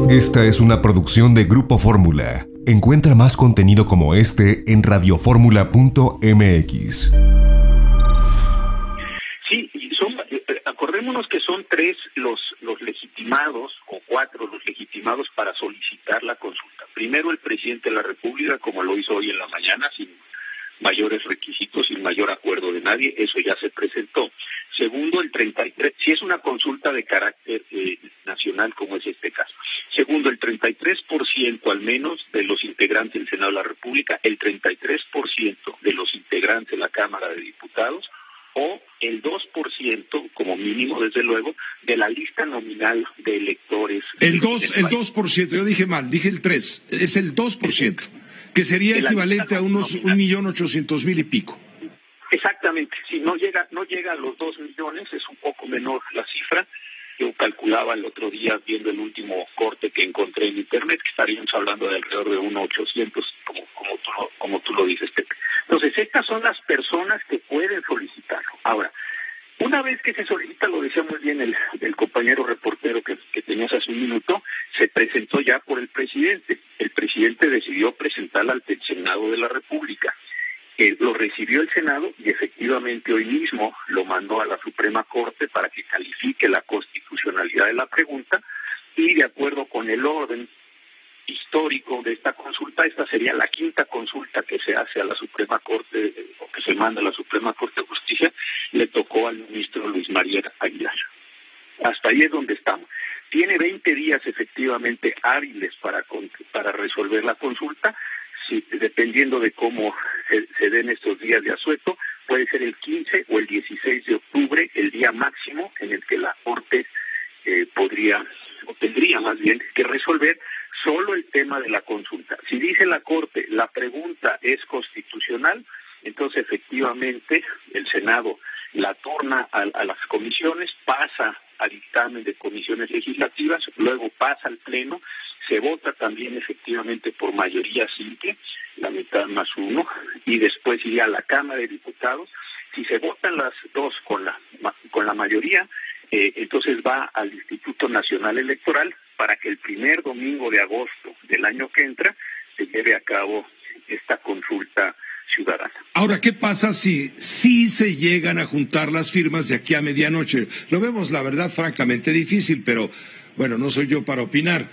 Esta es una producción de Grupo Fórmula. Encuentra más contenido como este en radioformula.mx. Sí, acordémonos que son 3 los legitimados, o 4 los legitimados para solicitar la consulta. Primero, el presidente de la República, como lo hizo hoy en la mañana, sin mayores requisitos, sin mayor acuerdo de nadie, eso ya se presentó. Segundo, el 33, si es una consulta de carácter nacional, como es este caso. Segundo, el 33% al menos de los integrantes del Senado de la República, el 33% de los integrantes de la Cámara de Diputados, o el 2%, como mínimo, desde luego, de la lista nominal de electores. El 2%, yo dije mal, dije el 3%, es el 2%, que sería equivalente a unos 1.800.000 y pico. Exactamente, si no llega a los 2 millones, es un poco menor la cifra. Yo calculaba el otro día, viendo el último corte que encontré en internet, que estaríamos hablando de alrededor de 1.800, como tú lo dices, Pepe. Entonces, estas son las personas que pueden solicitarlo. Ahora, una vez que se solicita, lo decía muy bien el compañero reportero que tenías hace un minuto, se presentó ya por el presidente. El presidente decidió presentarla ante el Senado de la República. Lo recibió el Senado y efectivamente hoy mismo lo mandó a la Suprema Corte para que califique la constitucionalidad de la pregunta, y de acuerdo con el orden histórico de esta consulta, esta sería la 5ª consulta que se hace a la Suprema Corte, o que se manda a la Suprema Corte de Justicia. Le tocó al ministro Luis María Aguilar. Hasta ahí es donde estamos. Tiene 20 días efectivamente hábiles para resolver la consulta. Sí, dependiendo de cómo se den estos días de asueto, puede ser el 15 o el 16 de octubre, el día máximo en el que la Corte tendría más bien que resolver solo el tema de la consulta. Si dice la Corte, la pregunta es constitucional, entonces efectivamente el Senado la turna a las comisiones, pasa a dictamen de comisiones legislativas, luego pasa al Pleno, se vota también efectivamente por mayoría simple, la mitad más 1, y después iría a la Cámara de Diputados. Si se votan las dos con la mayoría, entonces va al Instituto Nacional Electoral para que el primer domingo de agosto del año que entra se lleve a cabo esta consulta ciudadana. Ahora, ¿qué pasa si se llegan a juntar las firmas de aquí a medianoche? Lo vemos, la verdad, francamente difícil, pero bueno, no soy yo para opinar.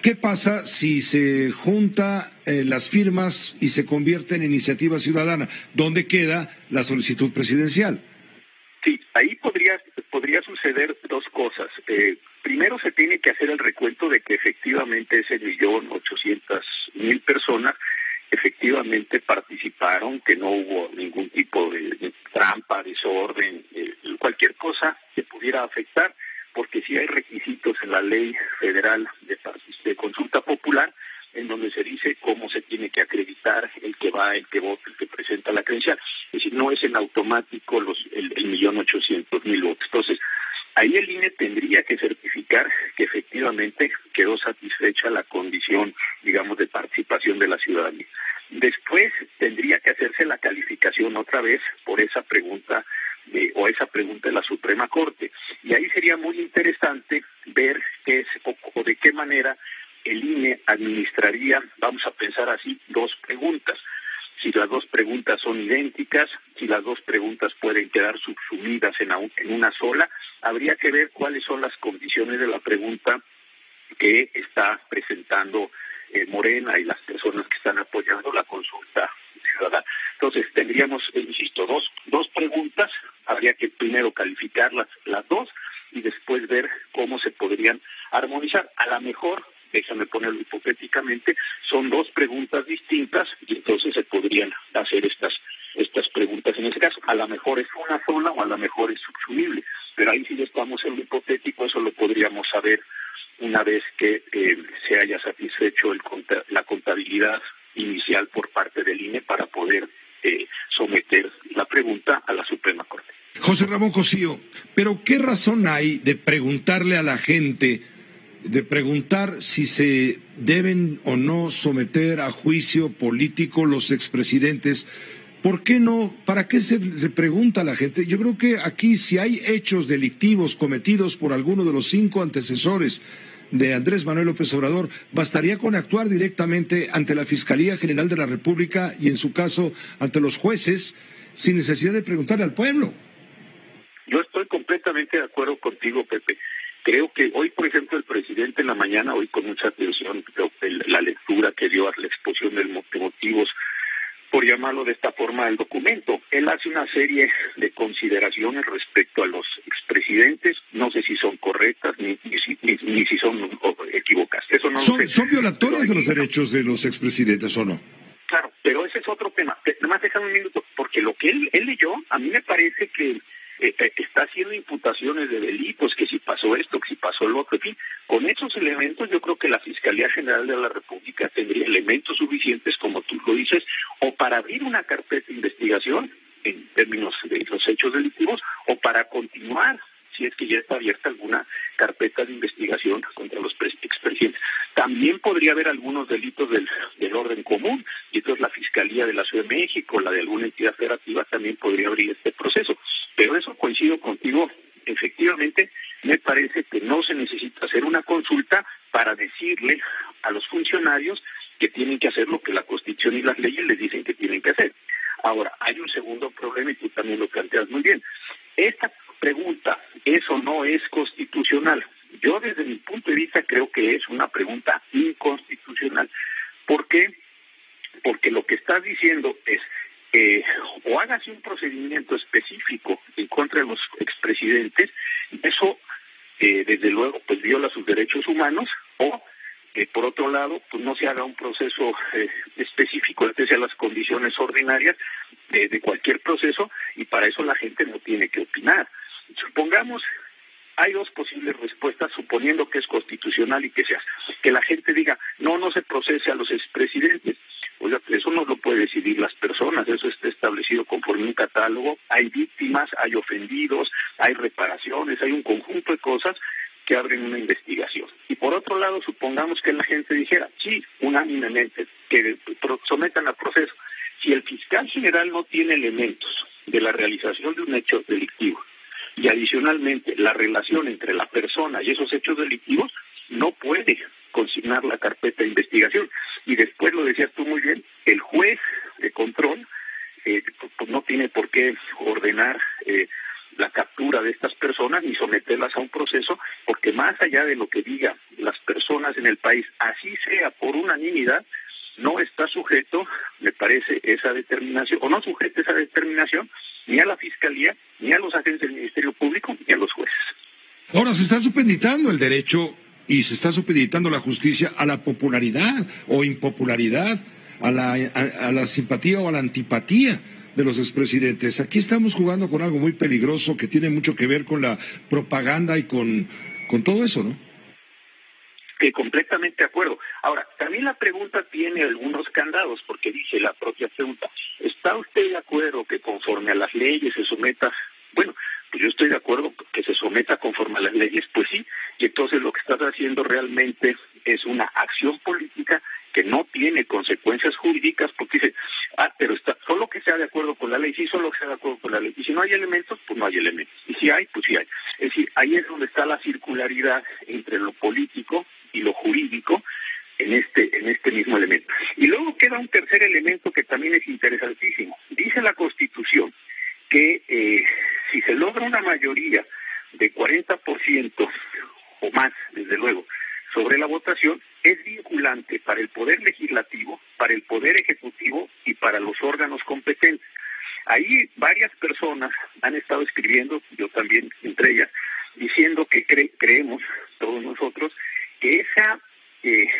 ¿Qué pasa si se junta las firmas y se convierte en iniciativa ciudadana? ¿Dónde queda la solicitud presidencial? Sí, ahí podría suceder dos cosas. Primero, se tiene que hacer el recuento de que efectivamente ese 1.800.000 personas efectivamente participaron, que no hubo ningún tipo de trampa, desorden, cualquier cosa que pudiera afectar, porque sí hay requisitos en la ley federal de consulta popular, en donde se dice cómo se tiene que acreditar el que va, el que vota, el que presenta la credencial. Es decir, no es en automático el 1.800.000 votos. Entonces, ahí el INE tendría que certificar que efectivamente quedó satisfecha la condición, digamos, de participación de la ciudadanía. Después tendría que hacerse la calificación otra vez por esa pregunta esa pregunta de la Suprema Corte. Y ahí sería muy interesante ver o de qué manera el INE administraría, vamos a pensar así, 2 preguntas. Si las 2 preguntas son idénticas, si las 2 preguntas pueden quedar subsumidas en una sola, habría que ver cuáles son las condiciones de la pregunta que está presentando Morena y las personas que están apoyando la consulta ciudadana. Entonces tendríamos, insisto, dos preguntas. Habría que primero calificar las 2 y después ver cómo se podrían armonizar. A lo mejor, déjame ponerlo hipotéticamente, son 2 preguntas distintas y entonces se podrían hacer estas preguntas en ese caso. A lo mejor es una sola o a lo mejor es subsumible, pero ahí sí estamos en lo hipotético, eso lo podríamos saber una vez que se haya satisfecho la contabilidad inicial por parte del INE para poder someter la pregunta a la Suprema Corte. José Ramón Cosío, pero ¿qué razón hay de preguntarle a la gente, de preguntar si se deben o no someter a juicio político los expresidentes? ¿Por qué no? ¿Para qué se pregunta a la gente? Yo creo que aquí, si hay hechos delictivos cometidos por alguno de los 5 antecesores de Andrés Manuel López Obrador, ¿bastaría con actuar directamente ante la Fiscalía General de la República y, en su caso, ante los jueces, sin necesidad de preguntarle al pueblo? Yo estoy completamente de acuerdo contigo, Pepe. Creo que hoy, por ejemplo, el presidente en la mañana, hoy con mucha atención, la lectura que dio a la exposición de motivos, por llamarlo de esta forma, el documento. Él hace una serie de consideraciones respecto a los expresidentes, no sé si son correctas ni si son equivocadas. Eso no lo sé. ¿Son violatorias de los derechos de los expresidentes o no? Claro, pero ese es otro tema. Nada más déjame un minuto, porque lo que él leyó, a mí me parece que está haciendo imputaciones de delitos, que si pasó esto, que si pasó lo otro, en fin. Con esos elementos yo creo que la Fiscalía General de la República tendría elementos suficientes, como tú lo dices, o para abrir una carpeta de investigación en términos de los hechos delictivos, o para continuar, si es que ya está abierta alguna carpeta de investigación contra los expresidentes. También podría haber algunos delitos del orden común, y entonces la Fiscalía de la Ciudad de México, la de alguna entidad federativa, también podría abrir este proceso. Pero eso coincido contigo, efectivamente, me parece que no se necesita hacer una consulta para decirle a los funcionarios que tienen que hacer lo que la Constitución y las leyes les dicen que tienen que hacer. Ahora, hay un segundo problema, y tú también lo planteas muy bien. Esta pregunta, ¿es o no es constitucional? Yo, desde mi punto de vista, creo que es una pregunta inconstitucional. ¿Por qué? Porque lo que estás diciendo es o hágase un procedimiento específico en contra de los expresidentes, eso desde luego pues viola sus derechos humanos, o por otro lado pues no se haga un proceso específico, especial a las condiciones ordinarias de cualquier proceso, y para eso la gente no tiene que opinar. Supongamos, hay dos posibles respuestas, suponiendo que es constitucional y que sea que la gente diga, no se procese a los expresidentes. Oiga, eso no lo puede decidir las personas, eso está establecido conforme un catálogo, hay víctimas, hay ofendidos, hay reparaciones, hay un conjunto de cosas que abren una investigación. Y por otro lado, supongamos que la gente dijera, sí, unánimemente, que sometan al proceso. Si el fiscal general no tiene elementos de la realización de un hecho delictivo, y adicionalmente la relación entre la persona y esos hechos delictivos, no puede consignar la carpeta de investigación. Y después, lo decías tú muy bien, el juez de control pues no tiene por qué ordenar la captura de estas personas ni someterlas a un proceso, porque más allá de lo que digan las personas en el país, así sea por unanimidad, no está sujeto, me parece, esa determinación, o no sujeta esa determinación ni a la Fiscalía, ni a los agentes del Ministerio Público, ni a los jueces. Ahora se está supeditando el derecho y se está supeditando la justicia a la popularidad o impopularidad, a la simpatía o a la antipatía de los expresidentes. Aquí estamos jugando con algo muy peligroso que tiene mucho que ver con la propaganda y con todo eso, ¿no? Completamente de acuerdo. Ahora, también la pregunta tiene algunos candados, porque dice la propia pregunta, ¿está usted de acuerdo que conforme a las leyes se someta? Bueno, pues yo estoy de acuerdo que se someta conforme a las leyes, pues sí, y entonces lo que estás haciendo realmente es una acción política que no tiene consecuencias jurídicas, porque dice, pero está, solo que sea de acuerdo con la ley, sí, solo que sea de acuerdo con la ley, y si no hay elementos, pues no hay elementos, y si hay, pues sí hay. Es decir, ahí es donde está la circularidad entre lo político y lo jurídico en este mismo elemento. Y luego queda un tercer elemento que también es interesantísimo. Dice la Constitución que si se logra una mayoría de 40% o más, desde luego, sobre la votación, es vinculante para el Poder Legislativo, para el Poder Ejecutivo y para los órganos competentes. Ahí varias personas han estado escribiendo, yo también entre ellas, diciendo que creemos, todos nosotros, que esa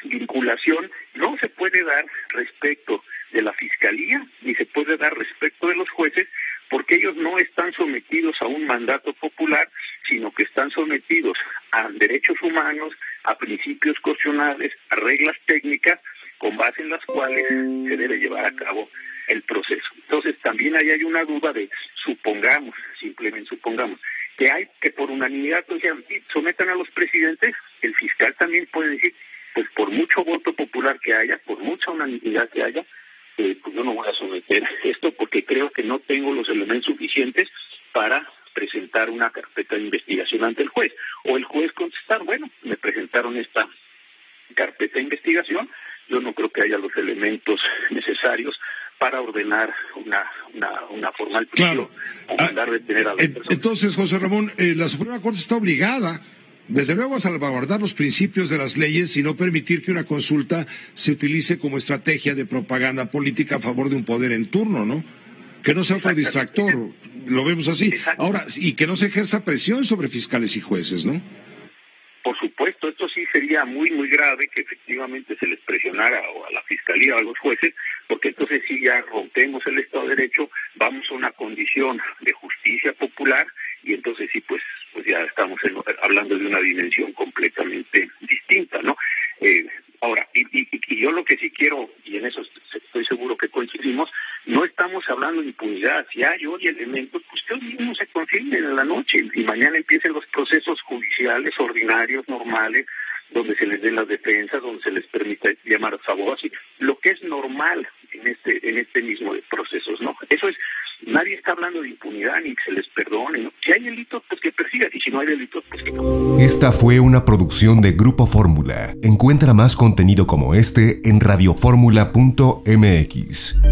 vinculación no se puede dar respecto de la Fiscalía, ni se puede dar respecto de los jueces, porque ellos no están sometidos a un mandato popular, sino que están sometidos a derechos humanos, a principios constitucionales, a reglas técnicas, con base en las cuales se debe llevar a cabo el proceso. Entonces, también ahí hay una duda de, simplemente supongamos, que por unanimidad sometan a los presidentes, el fiscal también puede decir, pues por mucho voto popular que haya, por mucha unanimidad que haya, pues yo no voy a someter esto porque creo que no tengo los elementos suficientes para presentar una carpeta de investigación ante el juez, o el juez contestar, bueno, me presentaron esta carpeta de investigación, yo no creo que haya los elementos necesarios para ordenar una formal prisión, claro. Detener a las personas. Entonces, José Ramón, la Suprema Corte está obligada, desde luego, a salvaguardar los principios de las leyes y no permitir que una consulta se utilice como estrategia de propaganda política a favor de un poder en turno, ¿no? Que no sea otro distractor, lo vemos así. Ahora, y que no se ejerza presión sobre fiscales y jueces, ¿no? Por supuesto, esto sí sería muy, muy grave que efectivamente se les presionara o a la Fiscalía o a los jueces, porque entonces sí ya rompemos el Estado de Derecho, vamos a una condición de justicia popular y entonces sí, pues ya estamos hablando de una dimensión completamente distinta, ¿no? Ahora, y yo lo que sí quiero, y en eso estoy seguro que coincidimos, no estamos hablando de impunidad. Si hay hoy elementos, pues que hoy mismo se confirmen en la noche y mañana empiecen los procesos judiciales ordinarios, normales, donde se les den las defensas, donde se les permita llamar a voz, lo que es normal en este mismo de procesos, ¿no? Eso es, nadie está hablando de impunidad ni que se les perdone, ¿no? Si hay delitos, pues que persigan, y si no hay delitos, pues que no. Esta fue una producción de Grupo Fórmula. Encuentra más contenido como este en radioformula.mx.